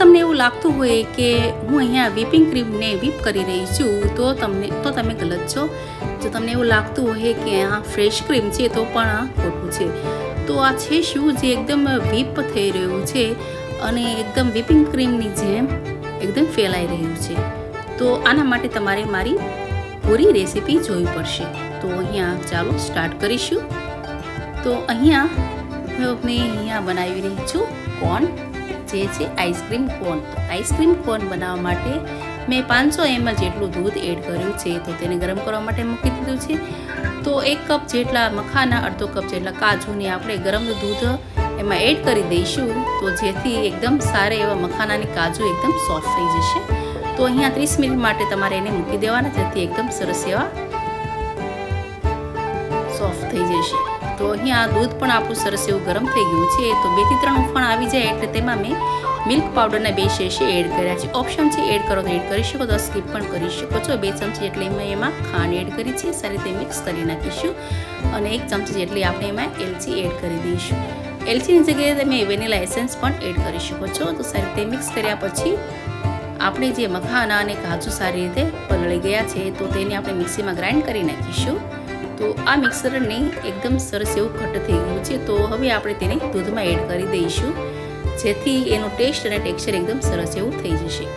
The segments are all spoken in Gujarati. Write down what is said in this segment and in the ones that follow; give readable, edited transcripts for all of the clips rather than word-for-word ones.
તમને એવું લાગતું હોય કે હું અહીંયા વ્હીપિંગ ક્રીમને વ્હીપ કરી રહી છું તો તમે ગલત છો. જો તમને એવું લાગતું હોય કે આ ફ્રેશ ક્રીમ છે તો પણ આ ખોટું છે. તો આ છે શું જે એકદમ વ્હીપ થઈ રહ્યું છે અને એકદમ વ્હીપિંગ ક્રીમની જેમ એકદમ ફેલાઈ રહ્યું છે. તો આના માટે તમારે મારી પૂરી રેસીપી જોવી પડશે. તો અહીંયા ચાલો સ્ટાર્ટ કરીશું. તો અહીંયા બનાવી રહી છું કોન, જે છે આઈસ્ક્રીમ કોન. તો આઈસ્ક્રીમ કોન બનાવવા માટે મેં 500 ml જેટલું દૂધ એડ કર્યું છે. તો તેને ગરમ કરવા માટે મૂકી દીધું છે. તો 1 કપ જેટલા મખાના, અડધો કપ જેટલા કાજુને આપણે ગરમ દૂધ એમાં એડ કરી દઈશું. તો જેથી એકદમ સારા એવા મખાના અને કાજુ એકદમ સોફ્ટ થઈ જશે. તો અહીંયા 30 મિનિટ માટે તમારે એને મૂકી દેવાના, જેથી એકદમ સરસ એવા સોફ્ટ થઈ જશે. તો અહીંયા દૂધ પણ આપણું સરસ એવું ગરમ થઈ ગયું છે. તો 2 થી 3 ઉફાણ આવી જાય એટલે તેમાં મેં મિલ્ક પાવડરના 2 સેશે એડ કર્યા છે. ઓપ્શન છે, એડ કરો તો એડ કરી શકો, તો સ્કીપ પણ કરી શકો છો. 2 ચમચી જેટલી એમાં ખાંડ એડ કરી છે, સારી રીતે મિક્સ કરી નાખીશું. અને 1 ચમચી જેટલી આપણે એમાં એલચી એડ કરી દઈશું. એલચીની જગ્યાએ તમે વેનીલા એસેન્સ પણ એડ કરી શકો છો. તો સારી રીતે મિક્સ કર્યા પછી આપણે જે મખાના અને કાજુ સારી રીતે પલળી ગયા છે તો તેને આપણે મિક્સીમાં ગ્રાઇન્ડ કરી નાખીશું. તો આ મિક્સરને એકદમ સરસ એવું ઘટ્ટ થઈ ગયું છે. તો હવે આપણે તેને દૂધમાં એડ કરી દઈશું, જેથી એનો ટેસ્ટ અને ટેક્સચર એકદમ સરસ એવું થઈ જશે.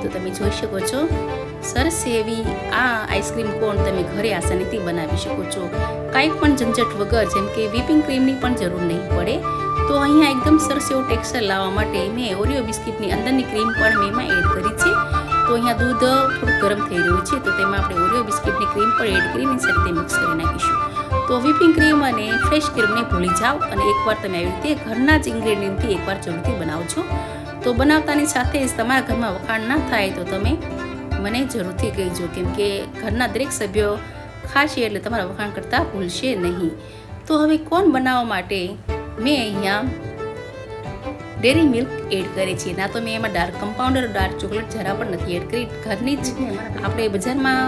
તો તમે જોઈ શકો છો સરસ એવી આ આઈસ્ક્રીમ કોન તમે ઘરે આસાનીથી બનાવી શકો છો, કાંઈ પણ ઝંઝટ વગર, જેમ કે વ્હીપિંગ ક્રીમની પણ જરૂર નહીં પડે. તો અહીંયા એકદમ સરસ એવું ટેક્સચર લાવવા માટે મેં ઓરિયો બિસ્કિટની અંદરની ક્રીમ પણ મેં એમાં એડ કરી છે. તો અહીંયા દૂધ થોડું ગરમ થઈ રહ્યું છે, તો તેમાં આપણે ઓરિયો બિસ્કિટની ક્રીમ પણ એડ કરીને સારી રીતે મિક્સ કરી નાખીશું. તો વ્હીપિંગ ક્રીમ અને ફ્રેશ ક્રીમને ભૂલી જાઓ અને એકવાર તમે આવી રીતે ઘરના જ ઇન્ગ્રેડિયન્ટથી એકવાર જરૂરથી બનાવજો. તો બનાવતાની સાથે જ તમારા ઘરમાં વખાણ ના થાય તો તમે મને જરૂરથી કહેજો, કેમ કે ઘરના દરેક સભ્યો ખાશે એટલે તમારા વખાણ કરતાં ભૂલશે નહીં. તો હવે કોન બનાવવા માટે મેં અહીંયા ડેરી મિલ્ક એડ કરી છે. ના તો મેં એમાં ડાર્ક કમ્પાઉન્ડર, ડાર્ક ચોકલેટ જરા પણ નથી એડ કરી. ઘરની જ આપણે બજારમાં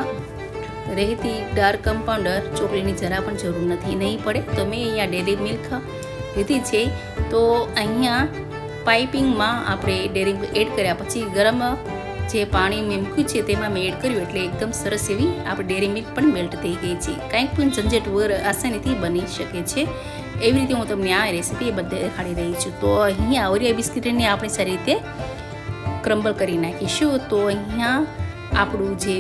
રહેતી ડાર્ક કમ્પાઉન્ડર ચોકલેટની જરા પણ જરૂર નહીં પડે. તો મેં અહીંયા ડેરી મિલ્ક લીધી છે. તો અહીંયા પાઇપિંગમાં આપણે ડેરી મિલ્ક એડ કર્યા પછી ગરમ જે પાણી મેં મૂક્યું છે તેમાં મેં એડ કર્યું એટલે એકદમ સરસ એવી આપણે ડેરી મિલ્ક પણ મેલ્ટ થઈ ગઈ છે. કાંઈક પણ ઝંઝટ વગર આસાનીથી બની શકે છે. એવી રીતે હું તમને આ રેસીપી બધે દેખાડી રહી છું. તો અહીંયા ઓરિયો બિસ્કિટને આપણે સારી રીતે ક્રમ્બલ કરી નાખીશું. તો અહીંયા આપણું જે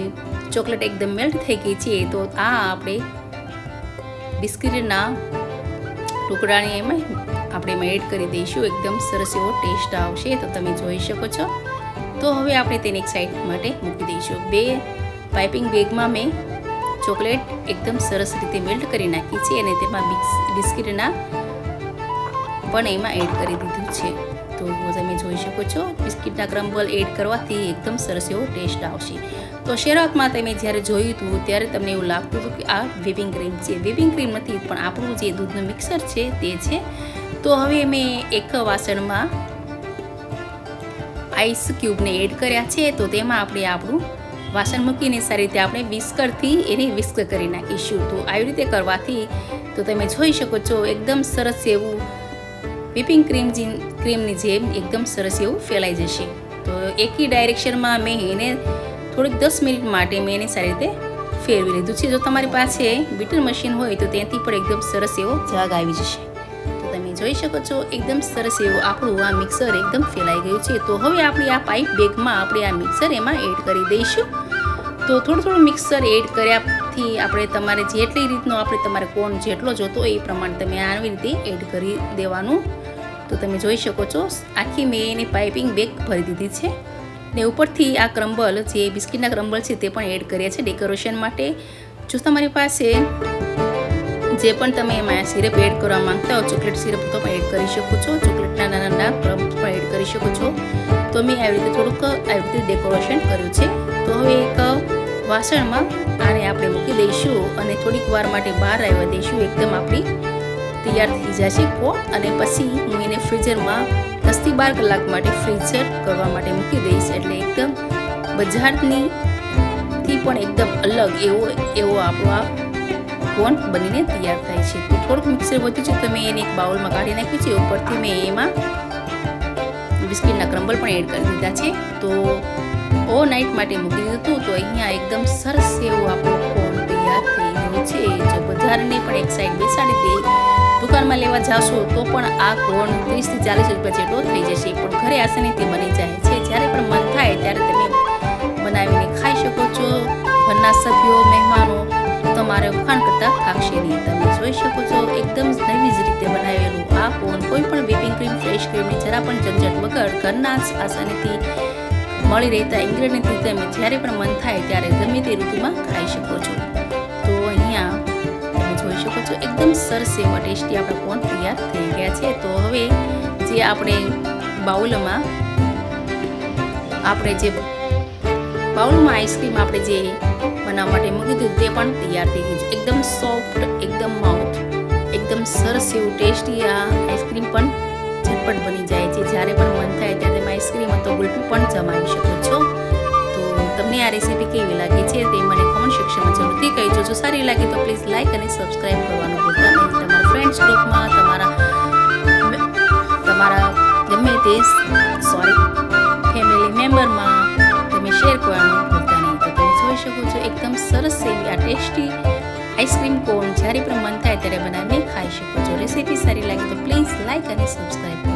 ચોકલેટ એકદમ મેલ્ટ થઈ ગઈ છે. તો આ આપણે બિસ્કિટના ટુકડાને એમાં આપણે એડ કરી દઈશું. એકદમ સરસ એવો ટેસ્ટ આવશે. તો તમે જોઈ શકો છો. તો હવે આપણે તેને એક સાઈડ માટે મૂકી દઈશું. 2 પાઇપિંગ બેગમાં મેં ચોકલેટ એકદમ સરસ રીતે મેલ્ટ કરી નાખી છે અને તેમાં બિસ્કિટના પણ એમાં એડ કરી દીધું છે. તો તમે જોઈ શકો છો બિસ્કિટના ક્રમ્બલ એડ કરવાથી એકદમ સરસ એવો ટેસ્ટ આવશે. તો શરૂઆતમાં તમે જ્યારે જોયું હતું ત્યારે તમને એવું લાગતું હતું કે આ વ્હીપિંગ ક્રીમ છે. વ્હીપિંગ ક્રીમ નથી, પણ આપણું જે દૂધનું મિક્સર છે તે છે. તો હવે મેં એક વાસણમાં આઈસ ક્યુબને એડ કર્યા છે. તો તેમાં આપણે આપણું વાસણ મૂકીને સારી રીતે આપણે વિસ્કરથી એને વિસ્ક કરી નાખીશું. તો આવી રીતે કરવાથી તો તમે જોઈ શકો છો એકદમ સરસ એવું વ્હીપિંગ ક્રીમની જેમ એકદમ સરસ એવું ફેલાઈ જશે. તો એકી ડાયરેક્શનમાં મેં એને થોડીક 10 મિનિટ માટે મેં એને સારી રીતે ફેરવી લીધું છે. જો તમારી પાસે બીટર મશીન હોય તો ત્યાંથી પણ એકદમ સરસ એવો જાગ આવી જશે. તો તમે જોઈ શકો છો એકદમ સરસ એવું આપણું આ મિક્સર એકદમ ફેલાઈ ગયું છે. તો હવે આપણે આ પાઇપ બેગમાં આપણે આ મિક્સર એમાં એડ કરી દઈશું. તો થોડું મિક્સર એડ કર્યાથી આપણે તમારે જેટલી રીતનો આપણે તમારે કોન જેટલો જોતો એ પ્રમાણે તમે આવી રીતે એડ કરી દેવાનું. તો તમે જોઈ શકો છો આખી મેં એની પાઇપિંગ બેગ ભરી દીધી છે. ને ઉપરથી આ ક્રમ્બલ જે બિસ્કિટના ક્રમ્બલ છે તે પણ એડ કર્યા છે ડેકોરેશન માટે. જો તમારી પાસે જે પણ તમે એમાં સિરપ એડ કરવા માંગતા હો, ચોકલેટ સિરપ તો પણ એડ કરી શકો છો, ચોકલેટના નાના ક્રમ્સ પણ એડ કરી શકો છો. તો મેં આવી રીતે થોડુંક આવી રીતે ડેકોરેશન કર્યું છે. તો હવે એક વાસણમાં આને આપણે મૂકી દઈશું અને થોડીક વાર માટે બહાર આવવા દઈશું. એકદમ આપણી તૈયાર થઈ જશે કોન. અને પછી હું એને ફ્રીઝરમાં 10 થી 12 કલાક માટે ફ્રીઝર કરવા માટે મૂકી દઈશ. એટલે એકદમ બજારથી પણ એકદમ અલગ એવો આપણો આ કોન બનીને તૈયાર થાય છે. તો થોડુંક મિક્સર વધ્યું છે તો મેં એને એક બાઉલમાં કાઢી નાખ્યું છે. ઉપરથી મેં એમાં બિસ્કિટના ક્રમ્બલ પણ એડ કરી દીધા છે. તો ઓવરનાઇટ માટે મૂકી દીધું હતું. તો અહીંયા એકદમ સરસ એવું આપણો કોર્ન તૈયાર થઈ ગયો છે. જો બજારને પણ એક સાઈડ બેસાડી દે, દુકાનમાં લેવા જાશો તો પણ આ કોર્ન 30 થી 40 રૂપિયા જેટલો થઈ જશે, પણ ઘરે આસાનીથી બની જાય છે. જ્યારે પણ મન થાય ત્યારે તમે બનાવીને ખાઈ શકો છો. ઘરના સભ્યો, મહેમાનો તમારે વખાણ કરતા થાકશે નહીં. તમે જોઈ શકો છો એકદમ નવી જ રીતે બનાવેલું આ કોર્ન કોઈ પણ વ્હિપિંગ ક્રીમ, ફ્રેશ ક્રીમની જરા પણ ઝંઝટ વગર ઘરના જ આસાનીથી મળી રહેતા ઇન્ગ્રેડિયન્ટથી તમે જ્યારે પણ મન થાય ત્યારે ગમે તે ઋતુમાં ખાઈ શકો છો. તો અહીંયા તમે જોઈ શકો છો એકદમ સરસ એવા ટેસ્ટી આપણા કોર્ન તૈયાર થઈ ગયા છે. તો હવે જે આપણે બાઉલમાં આઈસ્ક્રીમ આપણે જે બનાવવા માટે મૂકી દીધું તે પણ તૈયાર થઈ ગયું છે. એકદમ સોફ્ટ, એકદમ માઉથ, એકદમ સરસ એવું ટેસ્ટી આ આઈસ્ક્રીમ પણ ઝટપટ બની જાય છે. જ્યારે પણ મન થાય ત્યારે તમે આઈસ્ક્રીમ અથવા ગુલ્ફી પણ જમાવી શકો છો. તો તમને આ રેસીપી કેવી લાગી છે તે મને કોમેન્ટ સેક્શનમાં જરૂરથી કહેજો. જો સારી લાગે તો પ્લીઝ લાઇક અને સબસ્ક્રાઈબ કરવાનું ભૂલતા નહીં. તમારા ફ્રેન્ડ્સ ગ્રુપમાં, તમારા ગમે તે ફેમિલી મેમ્બરમાં તમે શેર કરવાનું ભૂલતા નહીં. તો તમે જોઈ શકો છો એકદમ સરસ એવી આ ટેસ્ટી આઈસ્ક્રીમ કોર્ન જ્યારે પણ મન થાય ત્યારે બનાવીને ખાઈ શકો છો. રેસીપી સારી લાગે તો પ્લીઝ લાઇક અને સબસ્ક્રાઈબ કરો.